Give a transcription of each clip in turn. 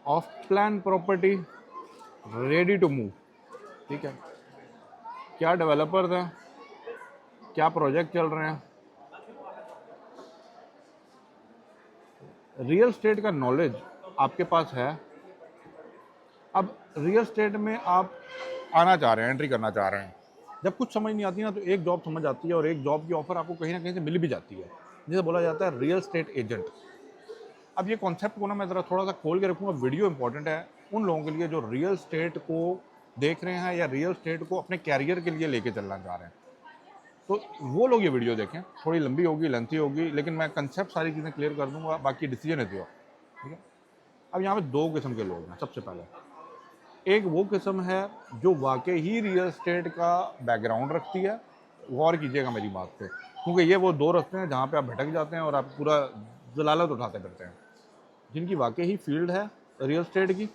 Of plan property ready to move, ठीक है। क्या डेवलपर्स हैं, क्या प्रोजेक्ट चल रहे हैं, रियल स्टेट का नॉलेज आपके पास है। अब रियल स्टेट में आप आना चाह रहे हैं, एंट्री करना चाह रहे हैं, जब कुछ समझ नहीं आती ना तो एक जॉब समझ आती है और एक जॉब की ऑफर आपको कहीं ना कहीं से मिल भी जाती है, जिसे बोला जाता है रियल स्टेट एजेंट। अब ये कॉन्सेप्ट को ना मैं ज़रा थोड़ा सा खोल के रखूँगा, वीडियो इंपॉर्टेंट है उन लोगों के लिए जो रियल स्टेट को देख रहे हैं या रियल स्टेट को अपने कैरियर के लिए लेके चलना चाह रहे हैं। तो वो लोग ये वीडियो देखें, थोड़ी लंबी होगी, लेंथी होगी, लेकिन मैं कंसेप्ट सारी चीज़ें क्लियर कर दूंगा, बाकी डिसीजन है, ठीक है। अब यहाँ पे दो किस्म के लोग हैं। सबसे पहले एक वो किस्म है जो वाकई ही रियल स्टेट का बैकग्राउंड रखती है। गौर कीजिएगा मेरी बात पे, क्योंकि ये वो दो रास्ते हैं जहाँ पे आप भटक जाते हैं और आप पूरा जलालत उठाते फिरते हैं। जिनकी वाकई ही फील्ड है रियल स्टेट की,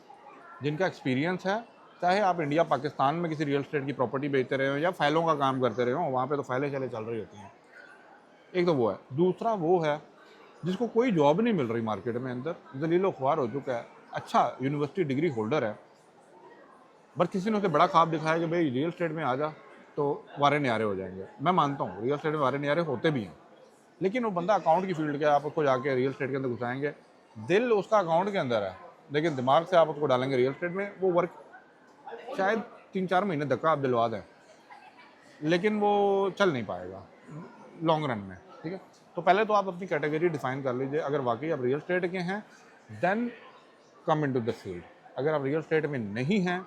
जिनका एक्सपीरियंस है, चाहे आप इंडिया पाकिस्तान में किसी रियल स्टेट की प्रॉपर्टी बेचते रहे हो या फाइलों का काम करते रहे हो, वहाँ पे तो फाइलें चले चल रही होती हैं। एक तो वो है। दूसरा वो है जिसको कोई जॉब नहीं मिल रही मार्केट में, अंदर जलीलो ख्वार हो चुका है, अच्छा यूनिवर्सिटी डिग्री होल्डर है, बस किसी ने उसे बड़ा ख्वाब दिखाया कि भाई रियल स्टेट में आ जा तो वारे न्यारे हो जाएंगे। मैं मानता हूँ रियल स्टेट में वारे न्यारे होते भी हैं, लेकिन वो बंदा अकाउंट की फील्ड के, आप उसको जाके रियल स्टेट के अंदर घुसाएंगे, दिल उसका अकाउंट के अंदर है, लेकिन दिमाग से आप उसको डालेंगे रियल स्टेट में, वो वर्क शायद 3-4 महीने धक्का आप दिलवा दें, लेकिन वो चल नहीं पाएगा लॉन्ग रन में, ठीक है। तो पहले तो आप अपनी कैटेगरी डिफाइन कर लीजिए। अगर वाकई आप रियल स्टेट के हैं then come into the field. अगर आप रियल स्टेट में नहीं हैं,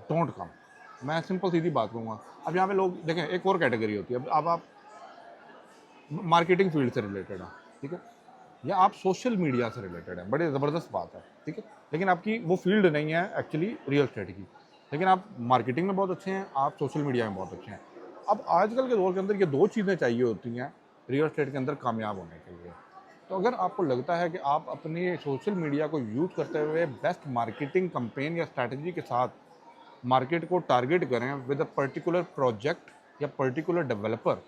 डोंट कम। मैं सिंपल सीधी बात कहूँगा। अब यहाँ पे लोग देखें, एक और कैटेगरी होती है। अब आप मार्केटिंग फील्ड से रिलेटेड हैं, ठीक है, या आप सोशल मीडिया से रिलेटेड हैं, बड़ी ज़बरदस्त बात है, ठीक है, लेकिन आपकी वो फील्ड नहीं है एक्चुअली रियल स्टेट की, लेकिन आप मार्केटिंग में बहुत अच्छे हैं, आप सोशल मीडिया में बहुत अच्छे हैं। अब आजकल के दौर के अंदर ये दो चीज़ें चाहिए होती हैं रियल स्टेट के अंदर कामयाब होने के लिए। तो अगर आपको लगता है कि आप अपनी सोशल मीडिया को यूज़ करते हुए बेस्ट मार्केटिंग कंपेन या स्ट्रैटेजी के साथ मार्केट को टारगेट करें विद अ पर्टिकुलर प्रोजेक्ट या particular developer,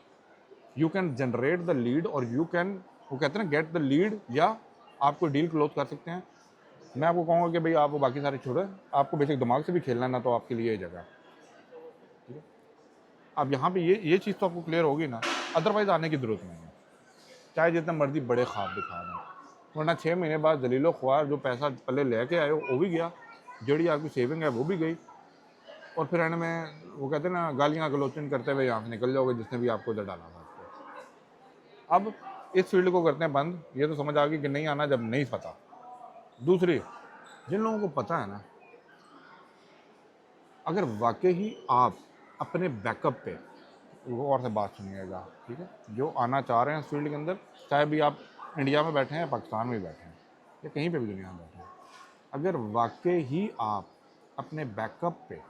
you can generate the lead और यू कैन, वो कहते हैं ना, गेट द लीड, या आपको डील क्लोज कर सकते हैं। मैं आपको कहूँगा कि भाई आप वो बाकी सारे छोड़ें, आपको बेसिक दिमाग से भी खेलना है ना, तो आपके लिए ये जगह, ठीक है। अब यहाँ पे ये चीज़ तो आपको क्लियर होगी ना, अदरवाइज आने की ज़रूरत नहीं है, चाहे जितना मर्जी बड़े ख्वाब दिखा रहे हैं, वरना 6 महीने बाद जलीलो ख्वार जो पैसा पहले लेके आए हो वो भी गया, जड़ी आपकी सेविंग है वो भी गई, और फिर एंड में वो कहते हैं ना, गालियाँ गलोचन करते हुए यहाँ से निकल जाओगे जिसने भी आपको इधर डाला था। अब इस फील्ड को करते हैं बंद, ये तो समझ आ गई कि नहीं आना जब नहीं पता। दूसरी, जिन लोगों को पता है ना, अगर वाकई ही आप अपने बैकअप पे, वो और से बात सुनिएगा, ठीक है, जो आना चाह रहे हैं इस फील्ड के अंदर, चाहे भी आप इंडिया में बैठे हैं, पाकिस्तान में बैठे हैं, या कहीं पे भी दुनिया में बैठे हैं, अगर वाकई ही आप अपने बैकअप पे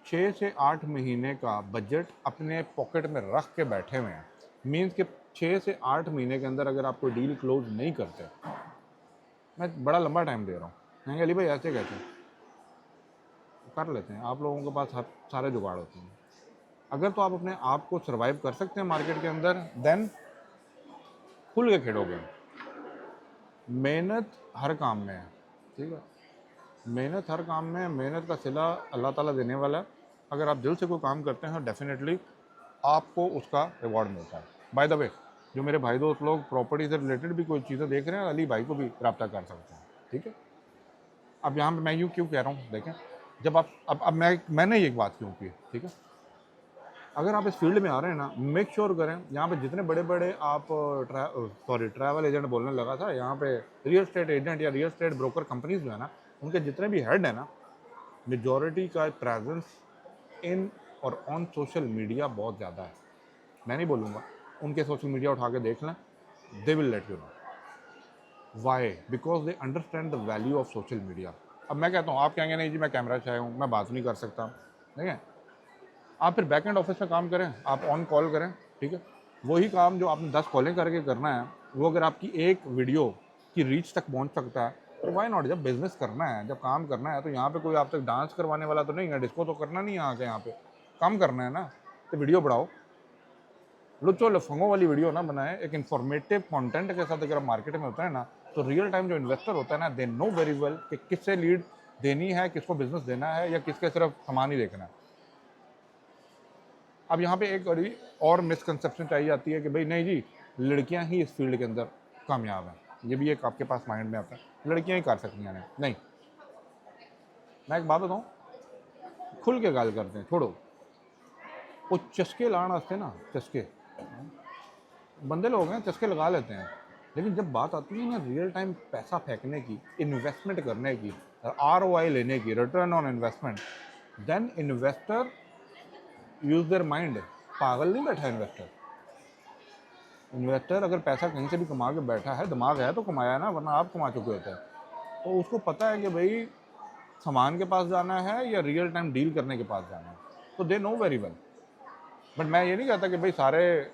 6 से 8 महीने का बजट अपने पॉकेट में रख के बैठे हुए हैं, मीन्स कि 6 से 8 महीने के अंदर अगर आप कोई डील क्लोज नहीं करते, मैं बड़ा लंबा टाइम दे रहा हूँ, नहीं अली भाई ऐसे कैसे कर लेते हैं, आप लोगों के पास सारे जुगाड़ होते हैं। अगर तो आप अपने आप को सर्वाइव कर सकते हैं मार्केट के अंदर, देन खुल के खेलोगे। मेहनत हर काम में है, ठीक है, मेहनत हर काम में, मेहनत का सिला अल्लाह ताला देने वाला है। अगर आप दिल से कोई काम करते हैं डेफिनेटली आपको उसका रिवॉर्ड मिलता है। बाय द वे, जो मेरे भाई दोस्त लोग प्रॉपर्टी से रिलेटेड भी कोई चीज़ें देख रहे हैं, अली भाई को भी रब्ता कर सकते हैं, ठीक है। अब यहाँ पे मैं यूँ क्यों कह रहा हूँ, देखें, जब आप अब मैंने एक बात क्यों की, ठीक है, अगर आप इस फील्ड में आ रहे हैं ना, मेक श्योर करें यहाँ पे जितने बड़े बड़े आप ट्रैवल एजेंट बोलने लगा था, यहाँ पे रियल स्टेट एजेंट या रियल स्टेट ब्रोकर कंपनीज जो है ना, उनके जितने भी हेड है ना, मेजॉरिटी का प्रेजेंस इन और ऑन सोशल मीडिया बहुत ज़्यादा है। मैं नहीं बोलूँगा, उनके सोशल मीडिया उठा के देख लें, they will let you know why, because they understand the value of social media. अब मैं कहता हूँ, आप कहेंगे नहीं जी मैं कैमरा चाहे हूँ, मैं बात नहीं कर सकता, ठीक है, आप फिर बैक एंड ऑफिस में काम करें, आप ऑन कॉल करें, ठीक है, वही काम जो आपने 10 कॉलें करके करना है, वो अगर आपकी एक वीडियो की रीच तक पहुंच सकता है तो वाई नॉट। जब बिजनेस करना है, जब काम करना है, तो यहाँ पे कोई आप तक डांस करवाने वाला तो नहीं है, डिस्को तो करना नहीं है आके, यहाँ पे काम करना है ना, तो वीडियो बढ़ाओ, लुच्चो लफंगों वाली वीडियो ना बनाए, एक इन्फॉर्मेटिव कंटेंट के साथ अगर आप मार्केट में होता है ना, तो रियल टाइम जो इन्वेस्टर होता है ना, दे नो वेरी वेल कि किससे लीड देनी है, किसको बिजनेस देना है, या किसके सिर्फ सामान ही देखना है। अब यहाँ पे एक बड़ी और मिसकंसेप्शन चाहिए जाती है कि भाई नहीं जी, लड़कियाँ ही इस फील्ड के अंदर कामयाब हैं। ये भी एक आपके पास माइंड में आता है, लड़कियाँ ही कर सकती हैं। नहीं, मैं एक बात बताऊँ, खुल के गाल करते हैं, छोड़ो वो चस्के लाण वास्ते ना, चस्के बंदे लोग हैं, चस्के लगा लेते हैं, लेकिन जब बात आती है ना रियल टाइम पैसा फेंकने की, इन्वेस्टमेंट करने की, ROI लेने की, return on investment, then investor use their mind. पागल नहीं बैठा इन्वेस्टर। इन्वेस्टर अगर पैसा कहीं से भी कमा के बैठा है, दिमाग है तो कमाया ना, वरना आप कमा चुके होते हैं। तो उसको पता है कि भाई सामान के पास जाना है या रियल टाइम डील करने के पास जाना है, तो they know very well. But मैं ये नहीं कहता कि भाई सारे,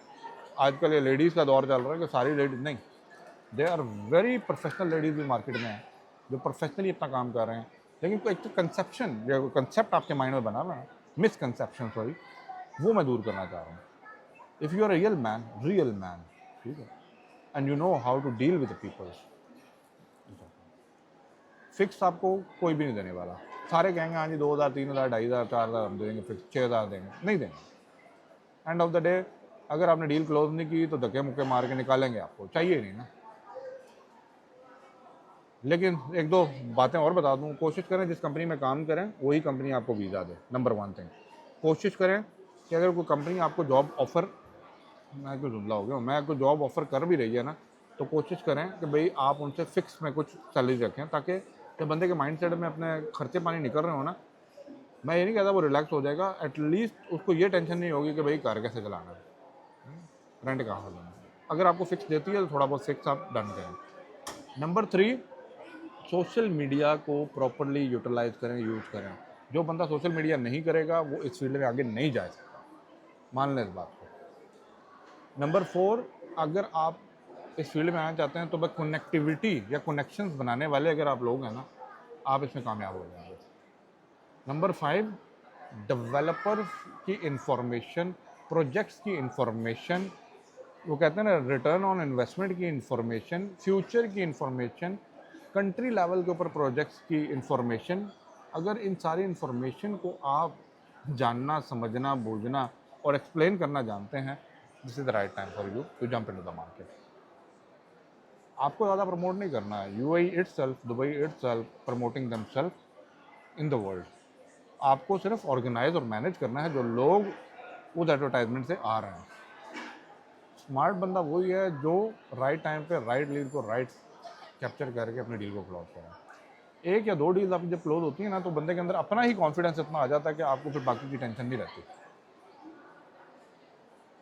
आजकल ये लेडीज़ का दौर चल रहा है कि सारी लेडीज़ नहीं, they are very professional ladies भी मार्केट में हैं जो प्रोफेशनली अपना काम कर रहे हैं। लेकिन एक तो कंसेप्शन या कंसेप्ट आपके माइंड में बना हुआ है, मिसकंसेप्शन सॉरी, वो मैं दूर करना चाह रहा हूँ। If you are real man, ठीक है, and you know how to deal with people, fix आपको कोई भी नहीं देने वाला। सारे कहेंगे हाँ जी 2000, 3000, 2500, 4000 हम देंगे, फिक्स 6000 देंगे, नहीं देंगे। एंड ऑफ द डे अगर आपने डील क्लोज नहीं की तो धक्के मुक्के मार के निकालेंगे, आपको चाहिए नहीं ना। लेकिन एक दो बातें और बता दूं, कोशिश करें जिस कंपनी में काम करें वही कंपनी आपको वीज़ा दे। नंबर 1 थिंग, कोशिश करें कि अगर कोई कंपनी आपको जॉब ऑफ़र, मैं कुछ जुमला हो गया, मैं आपको जॉब ऑफ़र कर भी रही है ना, तो कोशिश करें कि भाई आप उनसे फिक्स में कुछ सैलरी रखें, ताकि जब बंदे के माइंड में अपने खर्चे पानी निकल रहे हो ना, मैं ये नहीं कहता वो रिलैक्स हो जाएगा, एटलीस्ट उसको ये टेंशन नहीं होगी कि भाई घर कैसे चलाना है, रेंट कहाँ से देना। अगर आपको फिक्स देती है तो थोड़ा बहुत फिक्स आप डन करें। नंबर 3, सोशल मीडिया को प्रॉपरली यूटिलाइज करें, यूज़ करें। जो बंदा सोशल मीडिया नहीं करेगा वो इस फील्ड में आगे नहीं जा सकता, मान लें इस बात को। नंबर 4, अगर आप इस फील्ड में आना चाहते हैं तो बस कनेक्टिविटी या कनेक्शंस बनाने वाले अगर आप लोग हैं ना, आप इसमें कामयाब हो जाएंगे। नंबर 5, डेवलपर्स की इंफॉर्मेशन, प्रोजेक्ट्स की इंफॉर्मेशन, वो कहते हैं ना रिटर्न ऑन इन्वेस्टमेंट की इंफॉर्मेशन, फ्यूचर की इंफॉर्मेशन, कंट्री लेवल के ऊपर प्रोजेक्ट्स की इंफॉर्मेशन, अगर इन सारी इंफॉर्मेशन को आप जानना, समझना, बूझना और एक्सप्लेन करना जानते हैं, this is the right time for you to jump into the market. आपको ज़्यादा प्रमोट नहीं करना है, UAE itself, Dubai itself promoting themselves in the world. आपको सिर्फ ऑर्गेनाइज और मैनेज करना है जो लोग उस एडवर्टाइजमेंट से आ रहे हैं। स्मार्ट बंदा वही है जो राइट टाइम पे राइट लीड को राइट कैप्चर करके अपनी डील को क्लोज करें। 1 या 2 डील्स आपकी जब क्लोज होती है ना, तो बंदे के अंदर अपना ही कॉन्फिडेंस इतना आ जाता है कि आपको फिर बाकी की टेंशन नहीं रहती।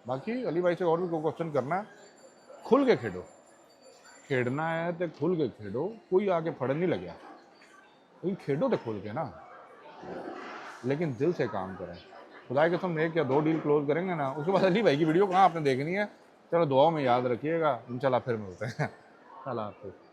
बाकी अली भाई से और भी कोई क्वेश्चन करना है, खुल के खेडो, खेडना है तो खुल के खेडो, कोई आके फड़ नहीं लगे, कोई खेडो तो खुल के ना, लेकिन दिल से काम करें। खुदा के कसम 1 या 2 डील क्लोज करेंगे ना, उसके बाद अली भाई की वीडियो कहाँ आपने देखनी है, चलो दुआओं में याद रखिएगा, इंशाल्लाह फिर मिलते हैं। अल्लाह हाफ़िज़।